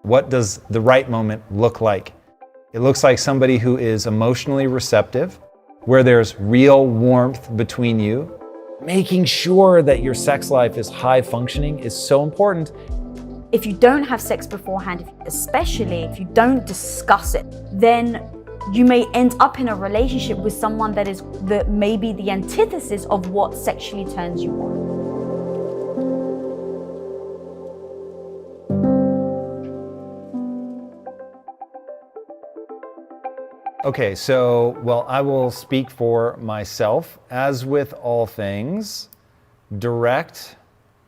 What does the right moment look like? It looks like somebody who is emotionally receptive, where there's real warmth between you. Making sure that your sex life is high functioning is so important. If you don't have sex beforehand, especially if you don't discuss it, then you may end up in a relationship with someone that is maybe the antithesis of what sexually turns you on. Okay, so, well, I will speak for myself. As with all things, direct,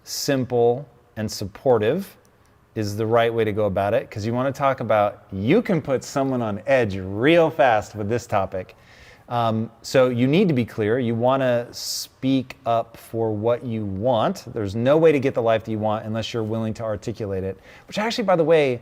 simple, and supportive is the right way to go about it, because you want to talk about, you can put someone on edge real fast with this topic. So you need to be clear. You want to speak up for what you want. There's no way to get the life that you want unless you're willing to articulate it, which actually, by the way,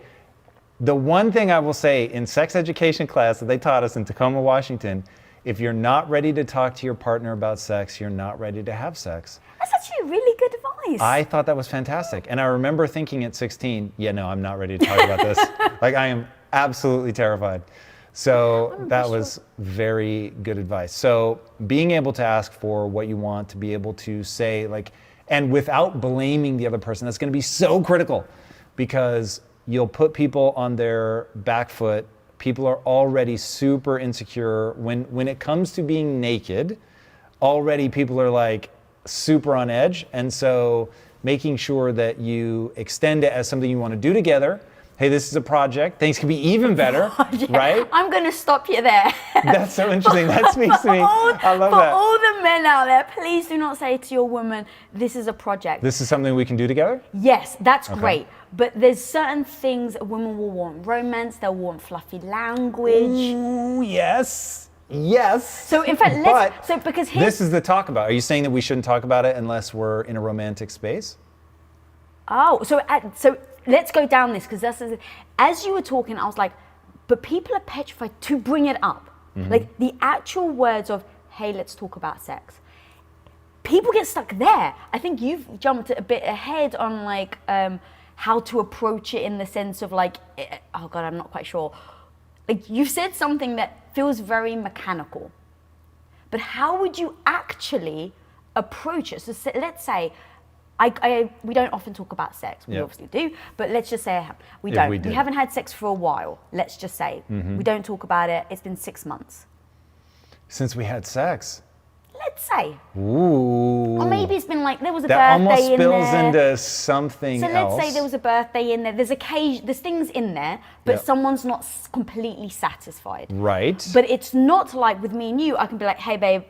the one thing I will say in sex education class that they taught us in Tacoma, Washington, if you're not ready to talk to your partner about sex, you're not ready to have sex. That's actually really good advice. I thought that was fantastic. And I remember thinking at 16, yeah, no, I'm not ready to talk about this. Like, I am absolutely terrified. So that was very good advice. So being able to ask for what you want, to be able to say, like, and without blaming the other person, that's going to be so critical, because you'll put people on their back foot. People are already super insecure. When it comes to being naked, already people are like super on edge. And so making sure that you extend it as something you want to do together. Hey, this is a project. Things can be even better, right? I'm going to stop you there. That's so interesting. That speaks to me. I love that. For all the men out there, please do not say to your woman, this is a project. This is something we can do together? Yes, that's great. But there's certain things women will want. Romance, they'll want fluffy language. Ooh, yes. Yes. So in fact, because this is the talk about. Are you saying that we shouldn't talk about it unless we're in a romantic space? Oh, so let's go down this, because as you were talking, I was like, but people are petrified to bring it up. Mm-hmm. Like the actual words of, hey, let's talk about sex. People get stuck there. I think you've jumped a bit ahead on like how to approach it, in the sense of like, oh God, I'm not quite sure. Like you said something that feels very mechanical, but how would you actually approach it? So let's say, we don't often talk about sex. We obviously do, but let's just say we don't. We haven't had sex for a while. Let's just say we don't talk about it. It's been 6 months since we had sex. Let's say. Ooh. Or maybe it's been like, there was a that birthday in there. That almost spills into something else. So let's say there was a birthday in there. There's things in there, but someone's not completely satisfied. Right. But it's not like with me and you, I can be like, hey babe,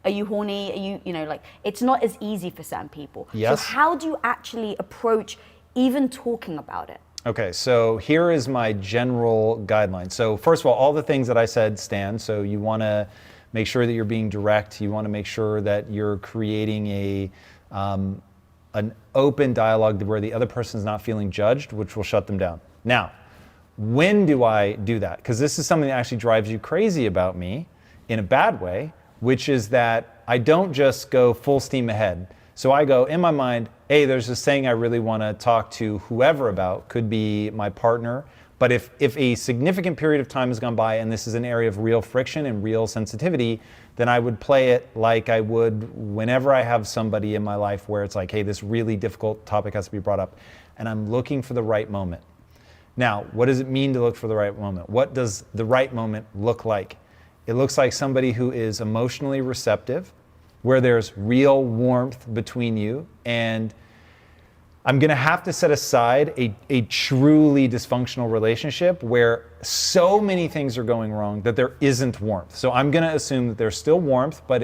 are you horny? Are you know, like, it's not as easy for certain people. Yes. So how do you actually approach even talking about it? Okay, so here is my general guideline. So first of all the things that I said stand. So you want to make sure that you're being direct. You want to make sure that you're creating an open dialogue where the other person's not feeling judged, which will shut them down. Now, when do I do that? Because this is something that actually drives you crazy about me in a bad way, which is that I don't just go full steam ahead. So I go in my mind, hey, there's this thing I really want to talk to whoever about, could be my partner. But if a significant period of time has gone by and this is an area of real friction and real sensitivity, then I would play it like I would whenever I have somebody in my life where it's like, hey, this really difficult topic has to be brought up, and I'm looking for the right moment. Now, what does it mean to look for the right moment? What does the right moment look like? It looks like somebody who is emotionally receptive, where there's real warmth between you, and I'm going to have to set aside a truly dysfunctional relationship where so many things are going wrong that there isn't warmth. So I'm going to assume that there's still warmth, but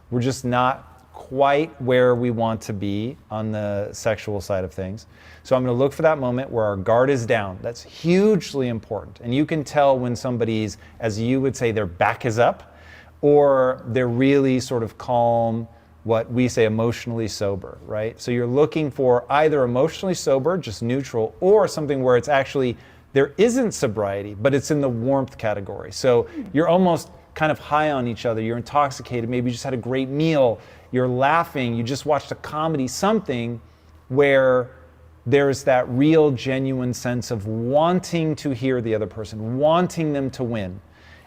we're just not quite where we want to be on the sexual side of things. So I'm going to look for that moment where our guard is down. That's hugely important. And you can tell when somebody's, as you would say, their back is up, or they're really sort of calm, what we say emotionally sober, right? So you're looking for either emotionally sober, just neutral, or something where it's actually, there isn't sobriety, but it's in the warmth category. So you're almost kind of high on each other, you're intoxicated, maybe you just had a great meal, you're laughing, you just watched a comedy, something where there's that real genuine sense of wanting to hear the other person, wanting them to win.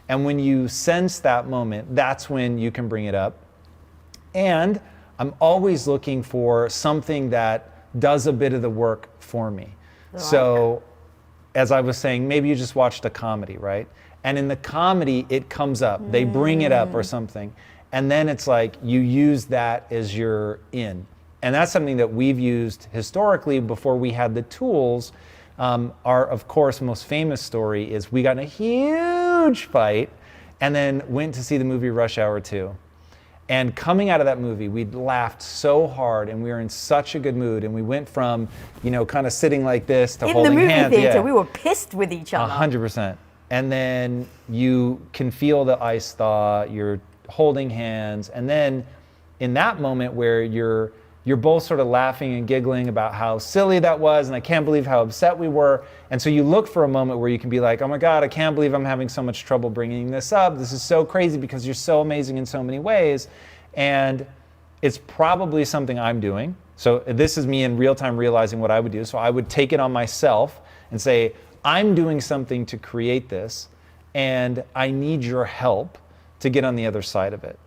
And when you sense that moment, that's when you can bring it up. And I'm always looking for something that does a bit of the work for me. So, as I was saying, maybe you just watched a comedy, right? And in the comedy, it comes up. They bring it up or something. And then it's like you use that as your in. And that's something that we've used historically before we had the tools. Our, of course, most famous story is we got in a huge fight and then went to see the movie Rush Hour 2. And coming out of that movie, we'd laughed so hard and we were in such a good mood. And we went from, kind of sitting like this to holding hands. In the movie theater, we were pissed with each other. 100%. And then you can feel the ice thaw, you're holding hands. And then in that moment where you're both sort of laughing and giggling about how silly that was, and I can't believe how upset we were. And so you look for a moment where you can be like, oh my God, I can't believe I'm having so much trouble bringing this up. This is so crazy because you're so amazing in so many ways. And it's probably something I'm doing. So this is me in real time realizing what I would do. So I would take it on myself and say, I'm doing something to create this, and I need your help to get on the other side of it.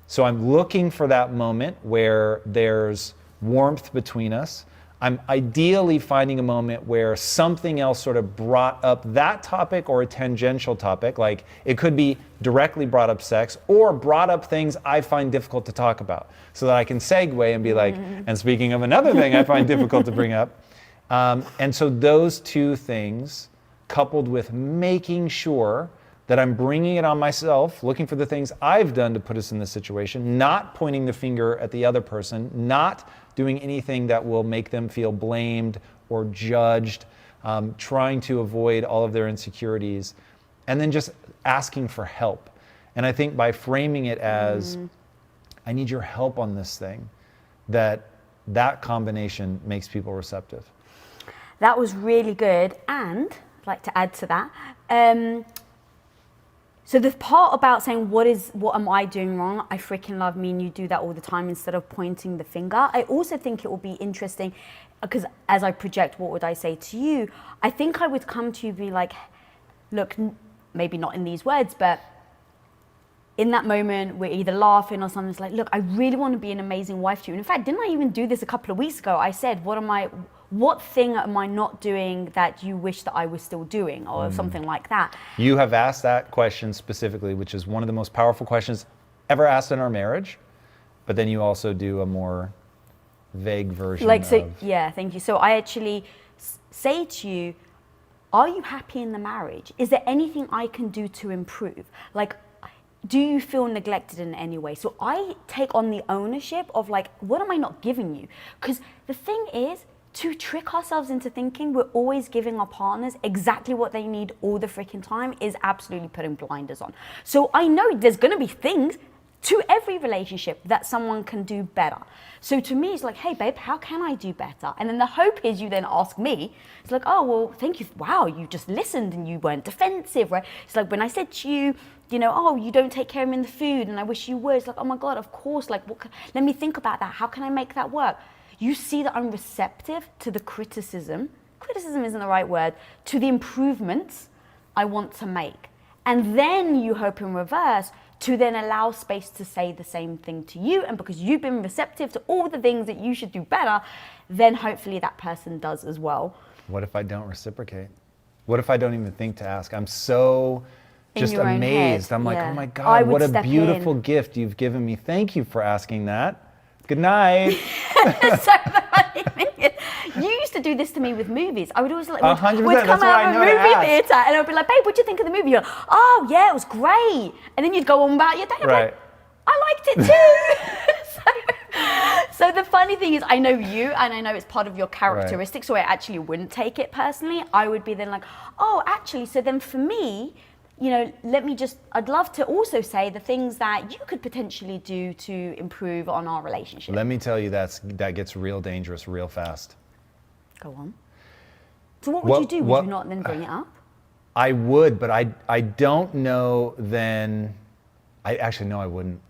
So I'm looking for that moment where there's warmth between us. I'm ideally finding a moment where something else sort of brought up that topic or a tangential topic, like it could be directly brought up sex or brought up things I find difficult to talk about, so that I can segue and be like, and speaking of another thing I find difficult to bring up. And so those two things, coupled with making sure that I'm bringing it on myself, looking for the things I've done to put us in this situation, not pointing the finger at the other person, not doing anything that will make them feel blamed or judged, trying to avoid all of their insecurities, and then just asking for help. And I think by framing it as, I need your help on this thing, that combination makes people receptive. That was really good. And I'd like to add to that. So the part about saying, what am I doing wrong? I freaking love me and you do that all the time instead of pointing the finger. I also think it will be interesting because as I project, what would I say to you? I think I would come to you and be like, look, maybe not in these words, but in that moment, we're either laughing or something. It's like, look, I really want to be an amazing wife to you. And in fact, didn't I even do this a couple of weeks ago? I said, what thing am I not doing that you wish that I was still doing, or something like that? You have asked that question specifically, which is one of the most powerful questions ever asked in our marriage. But then you also do a more vague version yeah, thank you. So I actually say to you, are you happy in the marriage? Is there anything I can do to improve? Like, do you feel neglected in any way? So I take on the ownership of like, what am I not giving you? Because the thing is, to trick ourselves into thinking we're always giving our partners exactly what they need all the freaking time is absolutely putting blinders on. So I know there's going to be things to every relationship that someone can do better. So to me, it's like, hey babe, how can I do better? And then the hope is you then ask me, it's like, oh, well, thank you. Wow, you just listened and you weren't defensive, right? It's like when I said to you, oh, you don't take care of me in the food and I wish you would. It's like, oh my God, of course. Like, let me think about that. How can I make that work? You see that I'm receptive to the criticism isn't the right word, to the improvements I want to make. And then you hope in reverse to then allow space to say the same thing to you. And because you've been receptive to all the things that you should do better, then hopefully that person does as well. What if I don't reciprocate? What if I don't even think to ask? I'm so just amazed. I'm like, oh my God, what a beautiful gift you've given me. Thank you for asking that. Good night. So the funny thing is, you used to do this to me with movies. I would always like, 100%, we'd come out of a movie theater and I'd be like, babe, what'd you think of the movie? You're like, oh yeah, it was great. And then you'd go on about your day. Right. Like, I liked it too. So the funny thing is, I know you and I know it's part of your characteristics, so I actually wouldn't take it personally. I would be then like, oh, actually, so then for me, I'd love to also say the things that you could potentially do to improve on our relationship. Let me tell you, that gets real dangerous real fast. Go on. So what would you do? Would you not then bring it up? I would, but I don't know then. I actually know I wouldn't.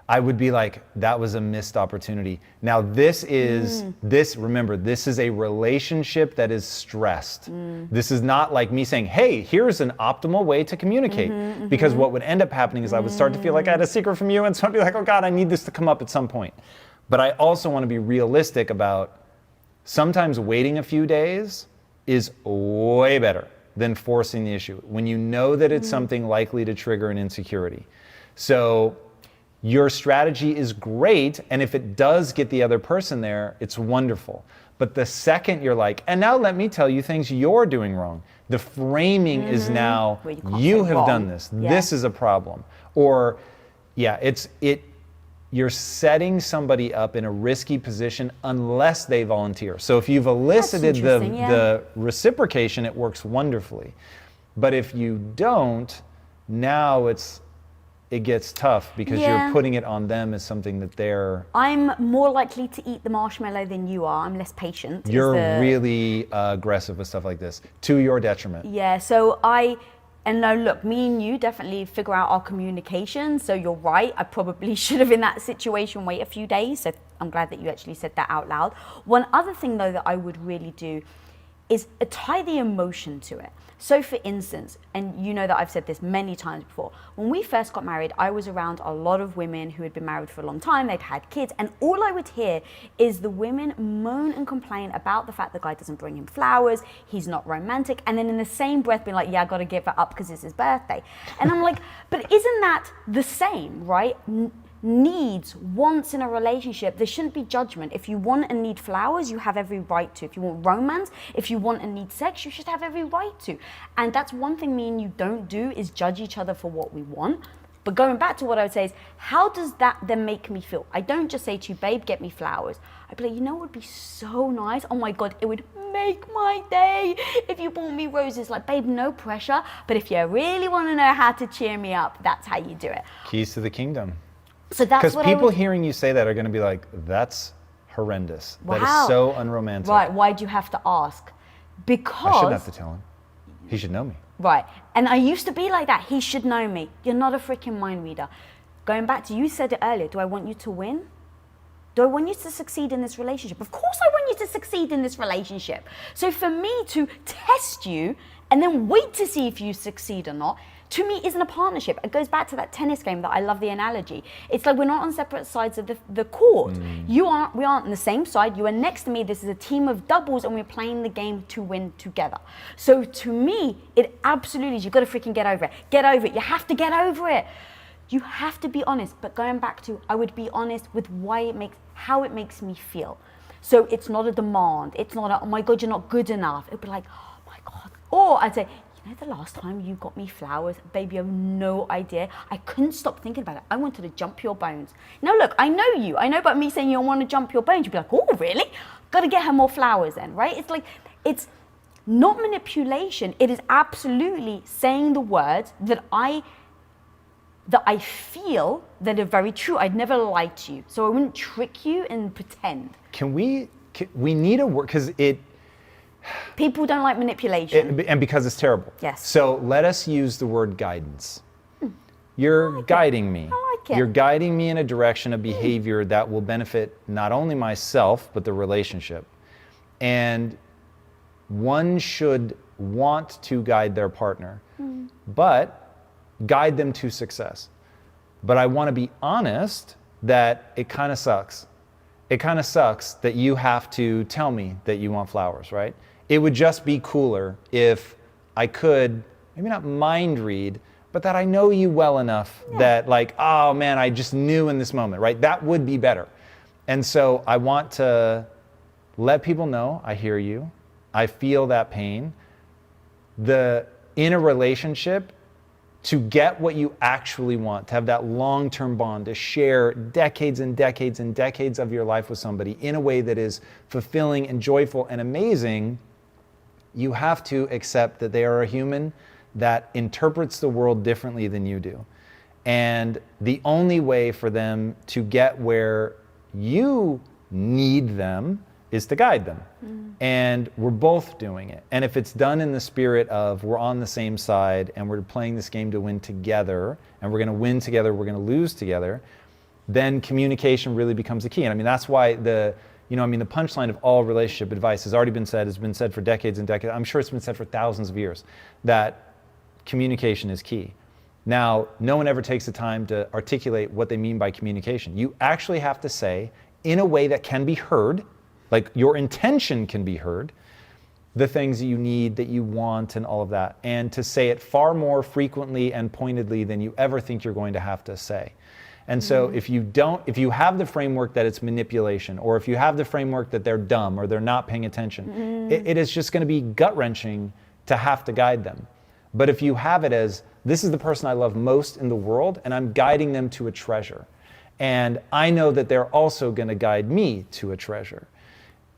I would be like, that was a missed opportunity. Now remember, this is a relationship that is stressed. This is not like me saying, hey, here's an optimal way to communicate. Because what would end up happening is I would start to feel like I had a secret from you, and so I'd be like, oh God, I need this to come up at some point. But I also want to be realistic about sometimes waiting a few days is way better than forcing the issue when you know that it's something likely to trigger an insecurity. So your strategy is great, and if it does get the other person there, it's wonderful. But the second you're like, and now let me tell you things you're doing wrong, the framing is now, you have done this. Yeah. This is a problem. Or, you're setting somebody up in a risky position unless they volunteer. So if you've elicited the reciprocation, it works wonderfully. But if you don't, now it gets tough because you're putting it on them as something that they're... I'm more likely to eat the marshmallow than you are. I'm less patient. You're really aggressive with stuff like this, to your detriment. Yeah, so and no, look, me and you definitely figure out our communication. So you're right. I probably should have in that situation wait a few days. So I'm glad that you actually said that out loud. One other thing though that I would really do is tie the emotion to it. So for instance, and you know that I've said this many times before, when we first got married, I was around a lot of women who had been married for a long time, they'd had kids, and all I would hear is the women moan and complain about the fact the guy doesn't bring him flowers, he's not romantic, and then in the same breath being like, yeah, I gotta give it up because it's his birthday. And I'm like, but isn't that the same, right? Needs, wants in a relationship, there shouldn't be judgment. If you want and need flowers, you have every right to. If you want romance, if you want and need sex, you should have every right to. And that's one thing me and you don't do, is judge each other for what we want. But going back to what I would say is, how does that then make me feel? I don't just say to you, babe, get me flowers. I'd be like, you know what would be so nice? Oh my God, it would make my day if you bought me roses. Like, babe, no pressure. But if you really want to know how to cheer me up, that's how you do it. Keys to the kingdom. So that's because people hearing you say that are going to be like, that's horrendous. Wow. That is so unromantic. Right, why'd you have to ask? Because... I shouldn't have to tell him. He should know me. Right, and I used to be like that. He should know me. You're not a freaking mind reader. Going back to, you said it earlier, do I want you to win? Do I want you to succeed in this relationship? Of course I want you to succeed in this relationship. So for me to test you and then wait to see if you succeed or not, to me isn't a partnership. It goes back to that tennis game that I love the analogy. It's like we're not on separate sides of the court. We aren't on the same side. You are next to me. This is a team of doubles and we're playing the game to win together. So to me, it absolutely is. You've got to freaking get over it. Get over it. You have to get over it. You have to be honest. But going back to, I would be honest with how it makes me feel. So it's not a demand. It's not a, oh my God, you're not good enough. It'd be like, oh my God. Or I'd say, you know, the last time you got me flowers, baby, you have no idea. I couldn't stop thinking about it. I wanted to jump your bones. Now look, I know you. I know about me saying you don't want to jump your bones. You'd be like, oh, really? Got to get her more flowers then, right? It's like, it's not manipulation. It is absolutely saying the words that I feel that are very true. I'd never lie to you. So I wouldn't trick you and pretend. We need a word, because people don't like manipulation. And because it's terrible. Yes. So let us use the word guidance. You're guiding me. I like it. You're guiding me in a direction of behavior that will benefit not only myself, but the relationship. And one should want to guide their partner, but guide them to success. But I want to be honest that it kind of sucks. It kind of sucks that you have to tell me that you want flowers, right? It would just be cooler if I could, maybe not mind read, but that I know you well enough that like, oh man, I just knew in this moment, right? That would be better. And so I want to let people know I hear you. I feel that pain. In a relationship, to get what you actually want, to have that long-term bond, to share decades and decades and decades of your life with somebody in a way that is fulfilling and joyful and amazing, you have to accept that they are a human that interprets the world differently than you do. And the only way for them to get where you need them is to guide them. And we're both doing it. And if it's done in the spirit of we're on the same side and we're playing this game to win together, and we're going to win together, we're going to lose together, then communication really becomes the key. And I mean, that's why the punchline of all relationship advice has already been said, has been said for decades and decades. I'm sure it's been said for thousands of years, that communication is key. Now, no one ever takes the time to articulate what they mean by communication. You actually have to say, in a way that can be heard, like your intention can be heard, the things that you need, that you want, and all of that. And to say it far more frequently and pointedly than you ever think you're going to have to say. And so if you have the framework that it's manipulation, or if you have the framework that they're dumb or they're not paying attention, it is just going to be gut-wrenching to have to guide them. But if you have it as, this is the person I love most in the world, and I'm guiding them to a treasure, and I know that they're also going to guide me to a treasure,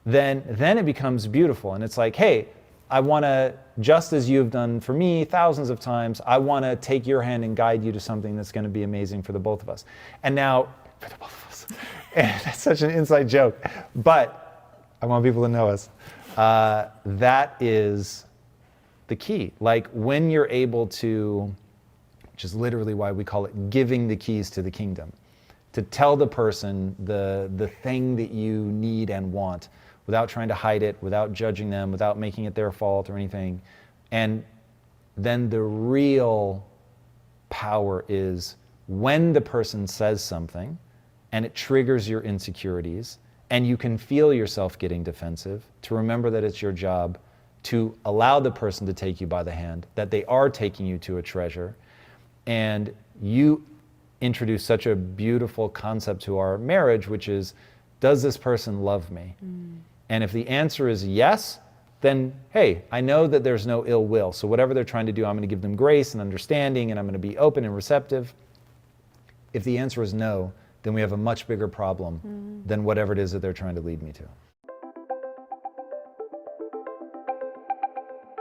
then it becomes beautiful. And it's like, hey, I want to, just as you have done for me thousands of times, I want to take your hand and guide you to something that's going to be amazing for the both of us. And now, for the both of us, and that's such an inside joke, but I want people to know us. That is the key. Like when you're able to, which is literally why we call it giving the keys to the kingdom, to tell the person the thing that you need and want, without trying to hide it, without judging them, without making it their fault or anything. And then the real power is when the person says something and it triggers your insecurities and you can feel yourself getting defensive, to remember that it's your job to allow the person to take you by the hand, that they are taking you to a treasure. And you introduce such a beautiful concept to our marriage, which is, does this person love me? And if the answer is yes, then, hey, I know that there's no ill will. So whatever they're trying to do, I'm going to give them grace and understanding, and I'm going to be open and receptive. If the answer is no, then we have a much bigger problem than whatever it is that they're trying to lead me to.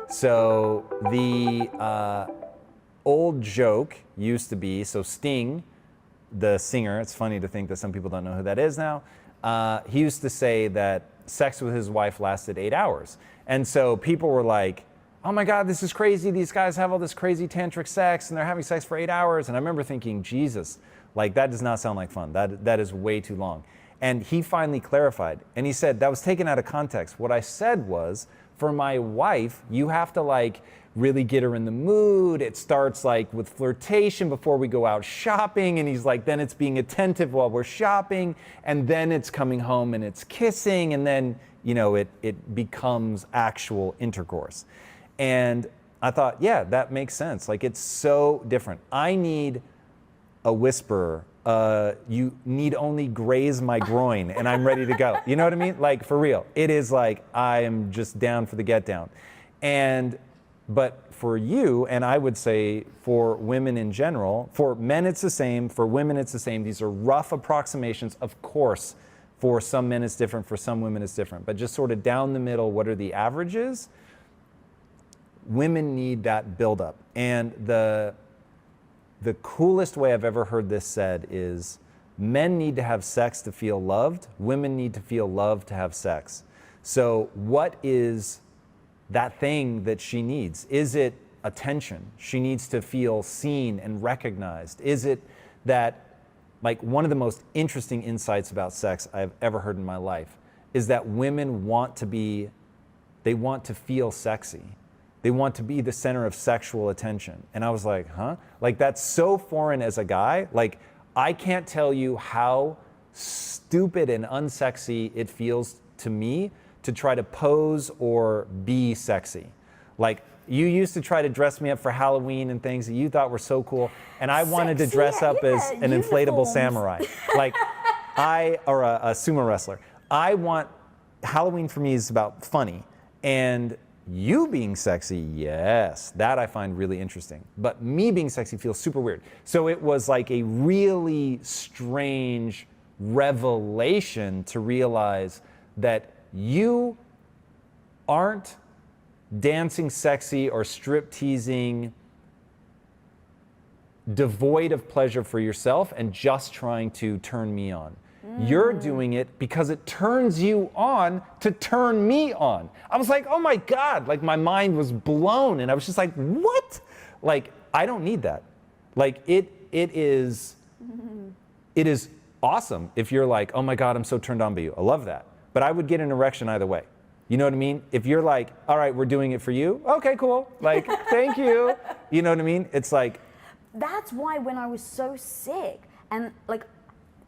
So the old joke used to be, so Sting, the singer, it's funny to think that some people don't know who that is now, he used to say that sex with his wife lasted 8 hours. And so people were like, oh my God, this is crazy. These guys have all this crazy tantric sex and they're having sex for 8 hours. And I remember thinking, Jesus, like that does not sound like fun. That is way too long. And he finally clarified. And he said, that was taken out of context. What I said was, for my wife, you have to like really get her in the mood. It starts like with flirtation before we go out shopping. And he's like, then it's being attentive while we're shopping. And then it's coming home and it's kissing. And then, you know, it becomes actual intercourse. And I thought, yeah, that makes sense. Like it's so different. I need a whisperer. You need only graze my groin and I'm ready to go. You know what I mean? Like for real. It is like, I am just down for the get down. But for you, and I would say for women in general, for men it's the same, for women it's the same. These are rough approximations. Of course, for some men it's different, for some women it's different. But just sort of down the middle, what are the averages? Women need that buildup. And the coolest way I've ever heard this said is, men need to have sex to feel loved, women need to feel loved to have sex. So what is that thing that she needs? Is it attention? She needs to feel seen and recognized. Is it that, like one of the most interesting insights about sex I've ever heard in my life is that women want to feel sexy. They want to be the center of sexual attention. And I was like, huh? Like that's so foreign as a guy. Like I can't tell you how stupid and unsexy it feels to me to try to pose or be sexy. Like you used to try to dress me up for Halloween and things that you thought were so cool. And I wanted to dress up as an inflatable samurai. Like or a sumo wrestler. Halloween for me is about funny. And you being sexy, yes, that I find really interesting. But me being sexy feels super weird. So it was like a really strange revelation to realize that you aren't dancing sexy or strip teasing devoid of pleasure for yourself and just trying to turn me on. You're doing it because it turns you on to turn me on. I was like, oh my God, like my mind was blown and I was just like, what? Like, I don't need that. Like it is awesome if you're like, oh my God, I'm so turned on by you. I love that. But I would get an erection either way. You know what I mean? If you're like, all right, we're doing it for you. Okay, cool. Like, thank you. You know what I mean? It's like. That's why when I was so sick and like,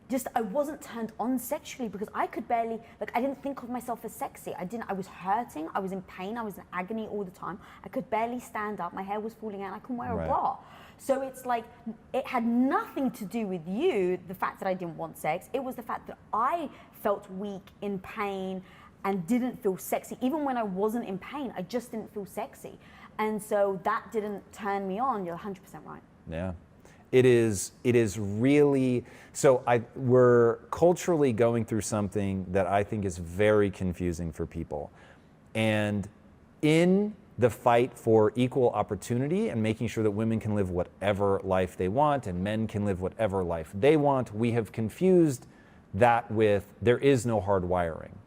just I wasn't turned on sexually because I could barely, like I didn't think of myself as sexy. I was hurting, I was in pain, I was in agony all the time. I could barely stand up, my hair was falling out, I couldn't wear a bra. So it's like, it had nothing to do with you, the fact that I didn't want sex. It was the fact that I felt weak, in pain, and didn't feel sexy. Even when I wasn't in pain, I just didn't feel sexy. And so that didn't turn me on. You're 100% right. Yeah. It is really, so we're culturally going through something that I think is very confusing for people. And in the fight for equal opportunity and making sure that women can live whatever life they want and men can live whatever life they want, we have confused that with there is no hard wiring.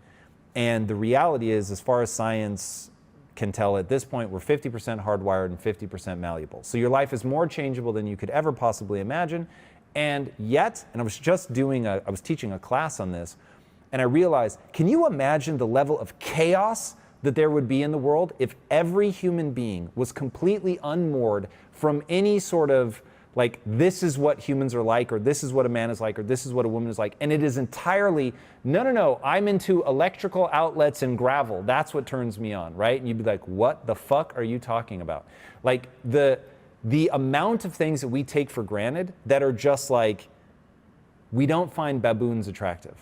And the reality is, as far as science can tell at this point, we're 50% hardwired and 50% malleable. So your life is more changeable than you could ever possibly imagine. And yet, and I was teaching a class on this, and I realized, can you imagine the level of chaos that there would be in the world if every human being was completely unmoored from any sort of like, this is what humans are like, or this is what a man is like, or this is what a woman is like. And it is entirely, no, I'm into electrical outlets and gravel. That's what turns me on, right? And you'd be like, what the fuck are you talking about? Like the amount of things that we take for granted that are just like, we don't find baboons attractive.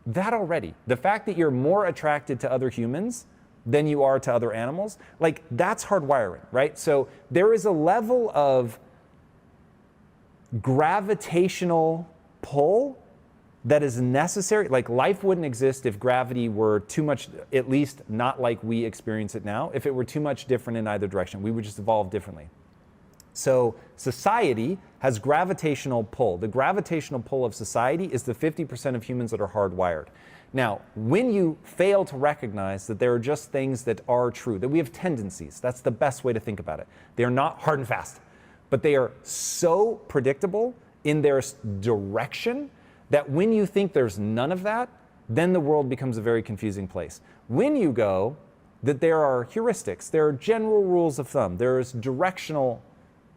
That already, the fact that you're more attracted to other humans than you are to other animals, like that's hardwiring, right? So there is a level of gravitational pull that is necessary. Like life wouldn't exist if gravity were too much, at least not like we experience it now. If it were too much different in either direction, we would just evolve differently. So society has gravitational pull. The gravitational pull of society is the 50% of humans that are hardwired. Now, when you fail to recognize that there are just things that are true, that we have tendencies, that's the best way to think about it. They are not hard and fast, but they are so predictable in their direction that when you think there's none of that, then the world becomes a very confusing place. When you go that there are heuristics, there are general rules of thumb, there is directional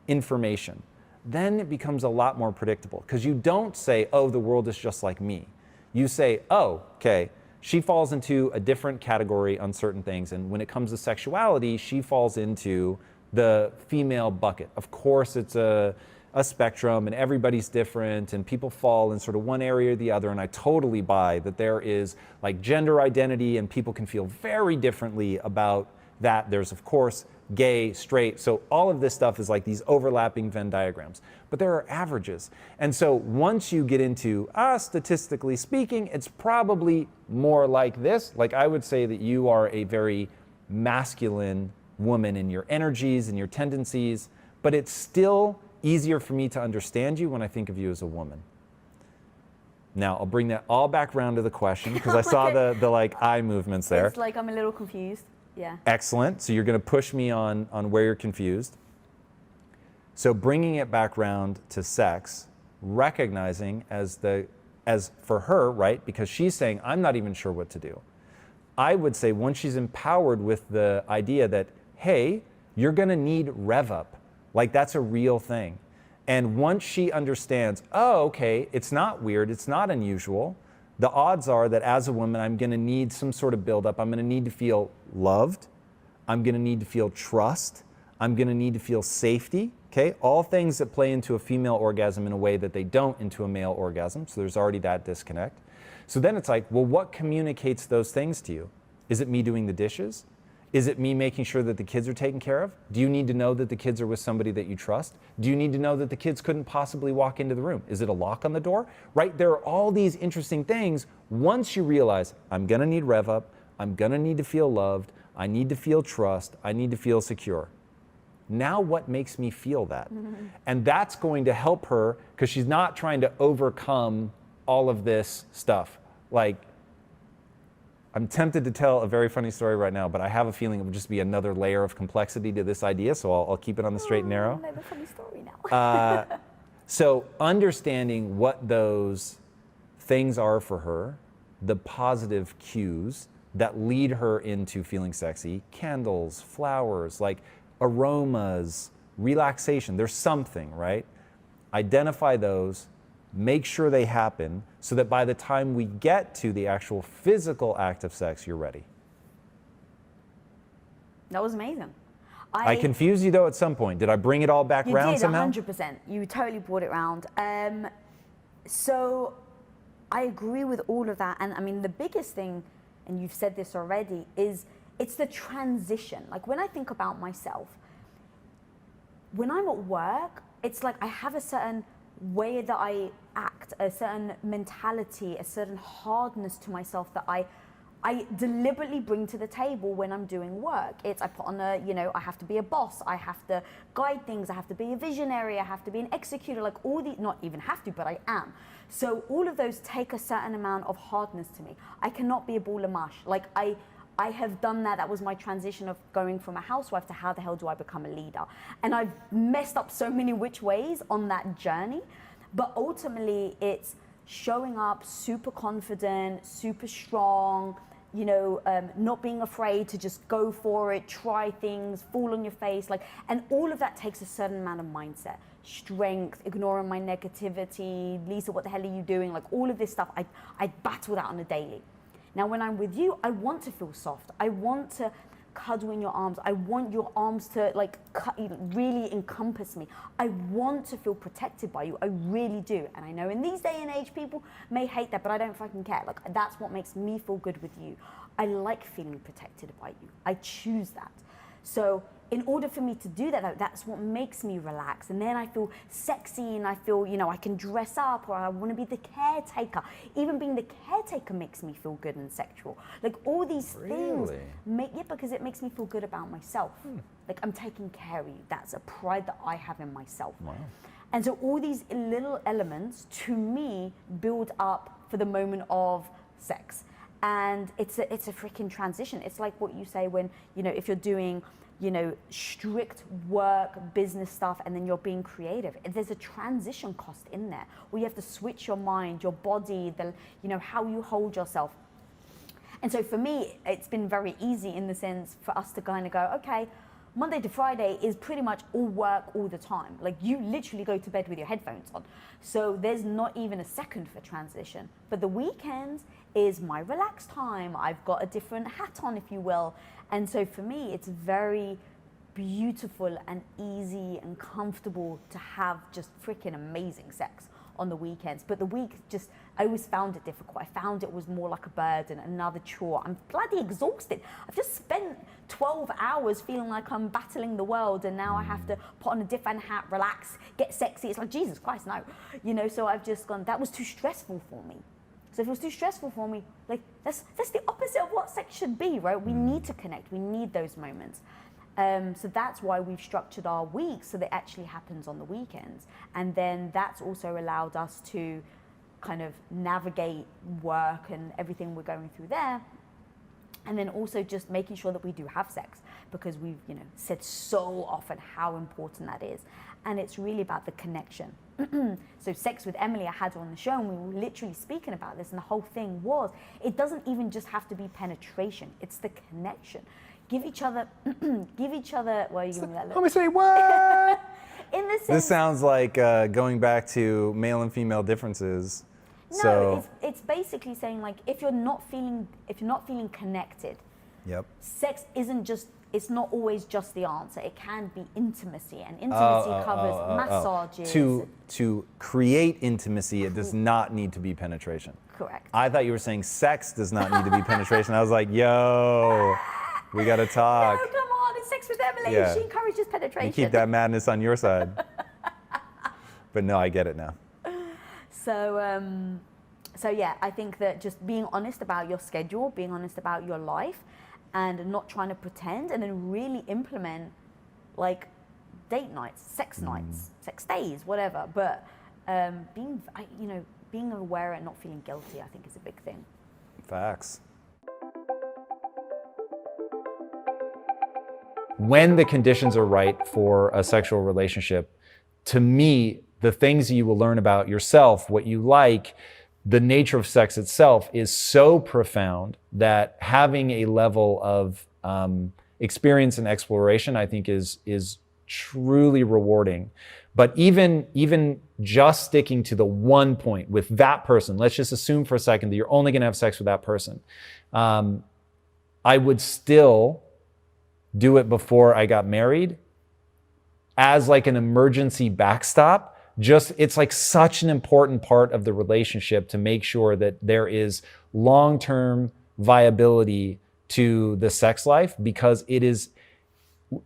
information, then it becomes a lot more predictable because you don't say, oh, the world is just like me. You say, oh, okay, she falls into a different category on certain things, and when it comes to sexuality, she falls into the female bucket. Of course, it's a spectrum, and everybody's different, and people fall in sort of one area or the other, and I totally buy that there is like gender identity, and people can feel very differently about that. There's, of course, gay, straight, so all of this stuff is like these overlapping Venn diagrams. But there are averages. And so once you get into, statistically speaking, it's probably more like this. Like I would say that you are a very masculine woman in your energies and your tendencies, but it's still easier for me to understand you when I think of you as a woman. Now, I'll bring that all back around to the question because I saw the like eye movements there. It's like I'm a little confused. Yeah. Excellent. So you're going to push me on where you're confused. So bringing it back around to sex, recognizing as for her, right, because she's saying, I'm not even sure what to do. I would say once she's empowered with the idea that, hey, you're going to need rev up, like that's a real thing. And once she understands, oh, okay, it's not weird, it's not unusual, the odds are that as a woman, I'm going to need some sort of buildup. I'm going to need to feel loved. I'm going to need to feel trust. I'm going to need to feel safety. Okay, all things that play into a female orgasm in a way that they don't into a male orgasm. So there's already that disconnect. So then it's like, well, what communicates those things to you? Is it me doing the dishes? Is it me making sure that the kids are taken care of? Do you need to know that the kids are with somebody that you trust? Do you need to know that the kids couldn't possibly walk into the room? Is it a lock on the door? Right? There are all these interesting things. Once you realize, I'm going to need rev up, I'm going to need to feel loved, I need to feel trust, I need to feel secure. Now what makes me feel that? Mm-hmm. And that's going to help her because she's not trying to overcome all of this stuff. Like, I'm tempted to tell a very funny story right now, but I have a feeling it would just be another layer of complexity to this idea, so I'll keep it on the straight and narrow. I have a funny story now. So understanding what those things are for her, the positive cues that lead her into feeling sexy, candles, flowers, like aromas, relaxation, there's something, right? Identify those, make sure they happen so that by the time we get to the actual physical act of sex, you're ready. That was amazing. I confused you though at some point. Did I bring it all back around somehow? You did, 100%. You totally brought it around. So I agree with all of that. And I mean, the biggest thing, and you've said this already, is it's the transition. Like when I think about myself, when I'm at work, it's like I have a certain way that I act, a certain mentality, a certain hardness to myself that I deliberately bring to the table when I'm doing work. It's I put on a, I have to be a boss, I have to guide things, I have to be a visionary, I have to be an executor, like all the, not even have to, but I am. So all of those take a certain amount of hardness to me. I cannot be a ball of mush. Like I have done that. That was my transition of going from a housewife to how the hell do I become a leader? And I've messed up so many which ways on that journey. But ultimately, it's showing up super confident, super strong, not being afraid to just go for it, try things, fall on your face, and all of that takes a certain amount of mindset, strength, ignoring my negativity. Lisa, what the hell are you doing? Like all of this stuff, I battle that on a daily. Now, when I'm with you, I want to feel soft. I want to cuddle in your arms. I want your arms to really encompass me. I want to feel protected by you. I really do. And I know in these day and age, people may hate that, but I don't fucking care. Like that's what makes me feel good with you. I like feeling protected by you. I choose that. So in order for me to do that, though, that's what makes me relax. And then I feel sexy and I feel, I can dress up or I want to be the caretaker. Even being the caretaker makes me feel good and sexual. Like all these things because it makes me feel good about myself. Like I'm taking care of you. That's a pride that I have in myself. Wow. And so all these little elements to me build up for the moment of sex. And it's a freaking transition. It's like what you say when, if you're doing, strict work, business stuff, and then you're being creative. There's a transition cost in there where you have to switch your mind, your body, how you hold yourself. And so for me, it's been very easy in the sense for us to kind of go, okay, Monday to Friday is pretty much all work all the time. Like you literally go to bed with your headphones on. So there's not even a second for transition. But the weekends is my relaxed time. I've got a different hat on, if you will. And so for me, it's very beautiful and easy and comfortable to have just freaking amazing sex on the weekends. But the week I always found it difficult. I found it was more like a burden, another chore. I'm bloody exhausted. I've just spent 12 hours feeling like I'm battling the world and now I have to put on a different hat, relax, get sexy. It's like, Jesus Christ, no. So I've just gone, that was too stressful for me. So if it was too stressful for me, that's the opposite of what sex should be, right? We need to connect. We need those moments. So that's why we've structured our weeks so that it actually happens on the weekends. And then that's also allowed us to kind of navigate work and everything we're going through there. And then also just making sure that we do have sex because we've, said so often how important that is. And it's really about the connection. So sex with Emily, I had her on the show and we were literally speaking about this and the whole thing was, it doesn't even just have to be penetration, it's the connection. Give each other, why are you giving that look? Let me say what? In the sense, This sounds like going back to male and female differences. No, it's basically saying like if you're not feeling connected, yep. Sex it's not always just the answer. It can be intimacy, and intimacy covers massages. To create intimacy, it does not need to be penetration. Correct. I thought you were saying sex does not need to be penetration. I was like, yo, we gotta talk. No, come on, it's Sex with Emily. Yeah. She encourages penetration. You keep that madness on your side. But no, I get it now. So yeah, I think that just being honest about your schedule, being honest about your life, and not trying to pretend, and then really implement like date nights, sex days, whatever. But being aware and not feeling guilty, I think is a big thing. Facts. When the conditions are right for a sexual relationship, to me, the things that you will learn about yourself, what you like, the nature of sex itself is so profound that having a level of experience and exploration, I think is truly rewarding. But even just sticking to the one point with that person, let's just assume for a second that you're only going to have sex with that person. I would still do it before I got married as like an emergency backstop. It's like such an important part of the relationship to make sure that there is long-term viability to the sex life, because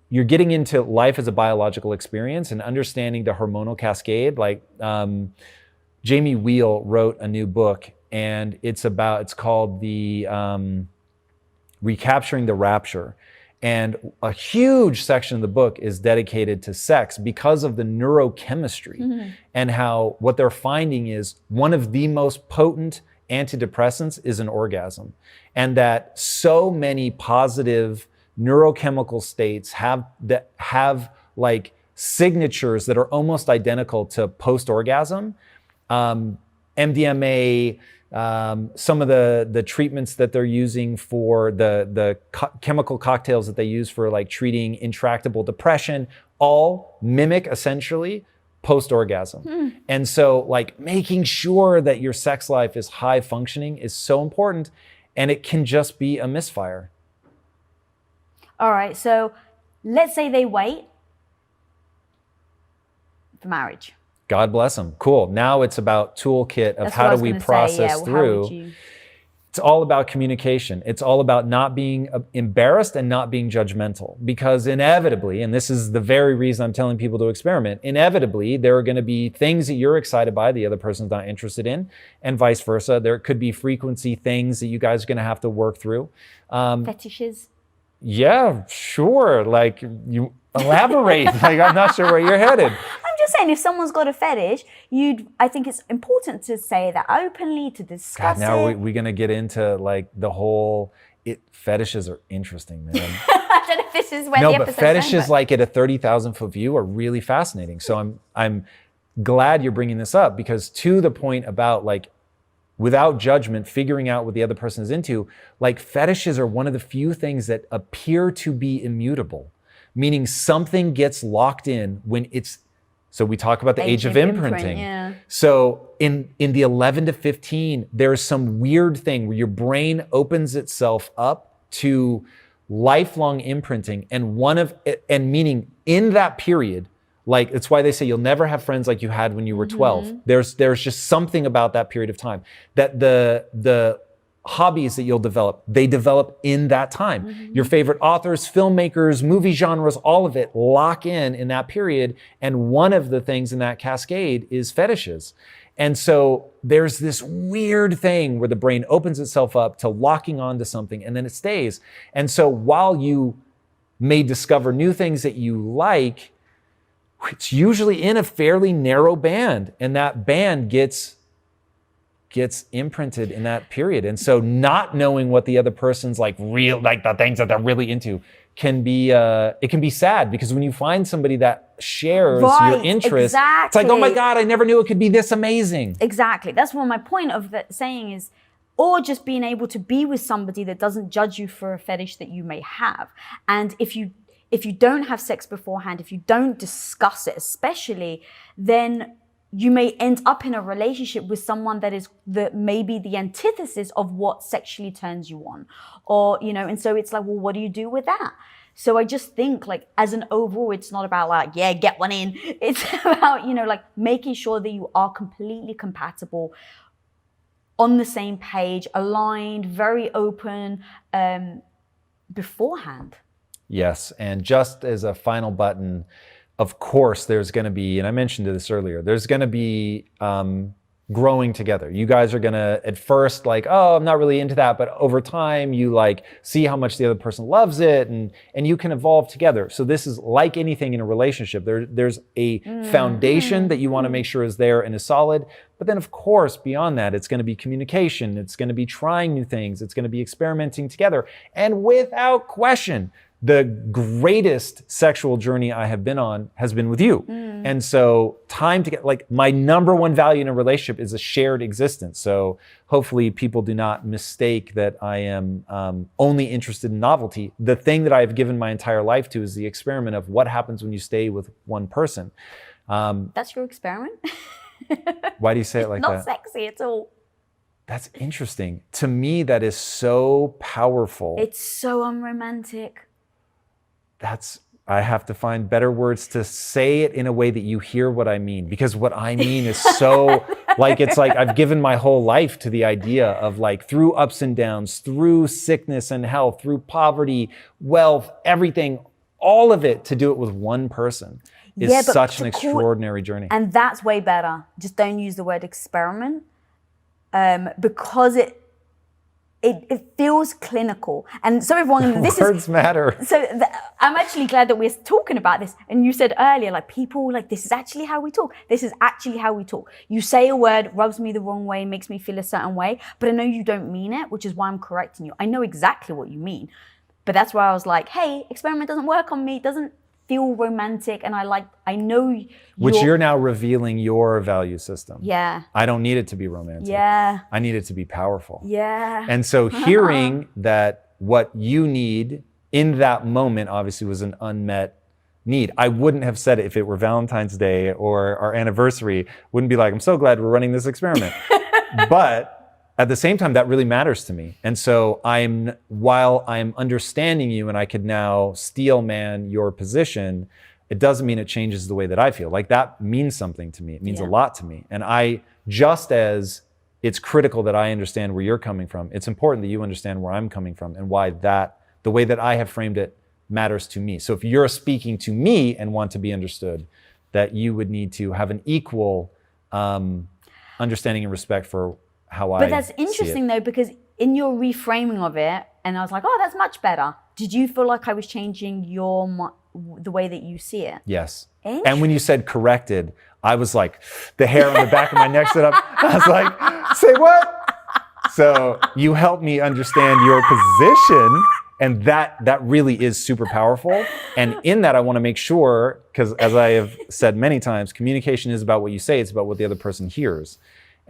you're getting into life as a biological experience and understanding the hormonal cascade. Like Jamie Wheel wrote a new book, and it's called the Recapturing the Rapture. And a huge section of the book is dedicated to sex because of the neurochemistry and how what they're finding is one of the most potent antidepressants is an orgasm. And that so many positive neurochemical states have like signatures that are almost identical to post-orgasm. MDMA, some of the treatments that they're using for the chemical cocktails that they use for like treating intractable depression, all mimic essentially post-orgasm. And so like making sure that your sex life is high functioning is so important, and it can just be a misfire. All right, so let's say they wait for marriage. God bless them. Cool. Now it's about toolkit of how do we process through. It's all about communication. It's all about not being embarrassed and not being judgmental, because inevitably, and this is the very reason I'm telling people to experiment, inevitably there are going to be things that you're excited by the other person's not interested in, and vice versa. There could be frequency things that you guys are going to have to work through. Fetishes. Yeah, sure. Like, you elaborate. Like, I'm not sure where you're headed. Saying if someone's got a fetish, I think it's important to say that openly, to discuss now it. we're gonna get into like the whole fetishes are interesting, man. I don't know if this is where the episode's fetishes going, like at a 30,000 foot view are really fascinating. So I'm glad you're bringing this up, because to the point about like without judgment, figuring out what the other person is into, like fetishes are one of the few things that appear to be immutable, meaning something gets locked in when it's. So we talk about the age of imprinting. Yeah. So in the 11 to 15, there's some weird thing where your brain opens itself up to lifelong imprinting. And meaning in that period, like it's why they say you'll never have friends like you had when you were 12. There's just something about that period of time that the hobbies that you'll develop, they develop in that time. Your favorite authors, filmmakers, movie genres, all of it lock in that period. And one of the things in that cascade is fetishes. And so there's this weird thing where the brain opens itself up to locking onto something, and then it stays. And so while you may discover new things that you like, it's usually in a fairly narrow band, and that band gets imprinted in that period. And so not knowing what the other person's like the things that they're really into can be it can be sad, because when you find somebody that shares your interests, it's like, oh my God, I never knew it could be this amazing. Exactly. That's what my point of that saying is, or just being able to be with somebody that doesn't judge you for a fetish that you may have. And if you don't have sex beforehand, if you don't discuss it, especially, then you may end up in a relationship with someone that is maybe the antithesis of what sexually turns you on. Or, and so it's like, well, what do you do with that? So I just think like as an overall, it's not about like, yeah, get one in. It's about, like making sure that you are completely compatible, on the same page, aligned, very open beforehand. Yes, and just as a final button, of course, there's going to be, and I mentioned this earlier, there's going to be growing together. You guys are going to, at first, like, oh, I'm not really into that. But over time, you like see how much the other person loves it, and you can evolve together. So this is like anything in a relationship. There's a foundation that you want to make sure is there and is solid. But then, of course, beyond that, it's going to be communication. It's going to be trying new things. It's going to be experimenting together. And without question, the greatest sexual journey I have been on has been with you. And so time to get, like, my number one value in a relationship is a shared existence. So hopefully people do not mistake that I am only interested in novelty. The thing that I've given my entire life to is the experiment of what happens when you stay with one person. That's your experiment? Why do you say it like Not that? sexy at all. That's interesting. To me, that is so powerful. It's so unromantic. I have to find better words to say it in a way that you hear what I mean, because what I mean is so like, it's like I've given my whole life to the idea of, like, through ups and downs, through sickness and health, through poverty, wealth, everything, all of it, to do it with one person is such an extraordinary journey. And that's way better. Just don't use the word experiment, because it feels clinical. And so everyone, Words matter. So I'm actually glad that we're talking about this. And you said earlier, like, people, like, this is actually how we talk. This is actually how we talk. You say a word, rubs me the wrong way, makes me feel a certain way, but I know you don't mean it, which is why I'm correcting you. I know exactly what you mean. But that's why I was like, hey, experiment doesn't work on me. It doesn't feel romantic. And I know Which you're now revealing your value system. Yeah. I don't need it to be romantic. Yeah. I need it to be powerful. Yeah. And so hearing that what you need in that moment obviously was an unmet need. I wouldn't have said it if it were Valentine's Day or our anniversary. Wouldn't be like, I'm so glad we're running this experiment. But at the same time, that really matters to me. And so while I'm understanding you and I could now steel man your position, it doesn't mean it changes the way that I feel. Like, that means something to me. It means a lot to me. And just as it's critical that I understand where you're coming from, it's important that you understand where I'm coming from and why the way that I have framed it matters to me. So if you're speaking to me and want to be understood, that you would need to have an equal understanding and respect for how I see it. But that's interesting though, because in your reframing of it, and I was like, oh, that's much better. Did you feel like I was changing the way that you see it? Yes. And when you said corrected, I was like, the hair on the back of my neck stood up. I was like, say what? So you helped me understand your position. And that really is super powerful. And in that, I want to make sure, because as I have said many times, communication is about what you say. It's about what the other person hears.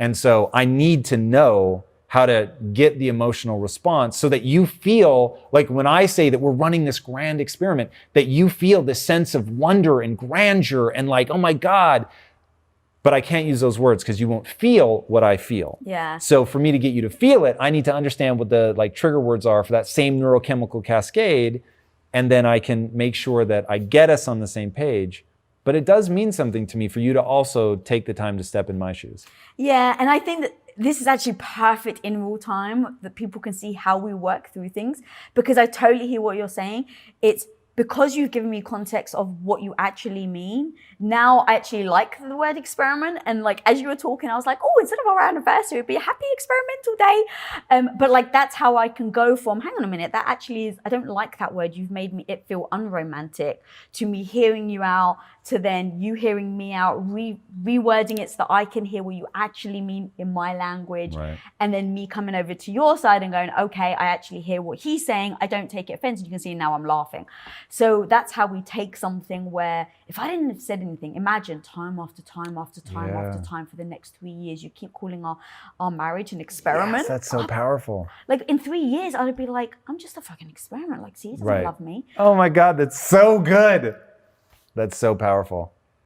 And so I need to know how to get the emotional response so that you feel like, when I say that we're running this grand experiment, that you feel this sense of wonder and grandeur and like, oh my God. But I can't use those words because you won't feel what I feel. Yeah. So for me to get you to feel it, I need to understand what the trigger words are for that same neurochemical cascade. And then I can make sure that I get us on the same page. But it does mean something to me for you to also take the time to step in my shoes. Yeah, and I think that this is actually perfect in real time, that people can see how we work through things, because I totally hear what you're saying. It's because you've given me context of what you actually mean. Now I actually like the word experiment. And like, as you were talking, I was like, oh, instead of our anniversary, it'd be a happy experimental day. But like, that's how I can go from, hang on a minute, that actually is, I don't like that word. You've made it feel unromantic, to me hearing you out, to then you hearing me out, rewording it so that I can hear what you actually mean in my language. Right. And then me coming over to your side and going, okay, I actually hear what he's saying. I don't take it offensive. You can see now I'm laughing. So that's how we take something where, if I didn't have said anything, imagine time after time after time after time for the next 3 years, you keep calling our marriage an experiment. Yes, that's so powerful. Like in 3 years, I'd be like, I'm just a fucking experiment. Like, see, he doesn't love me. Oh my God, that's so good. That's so powerful.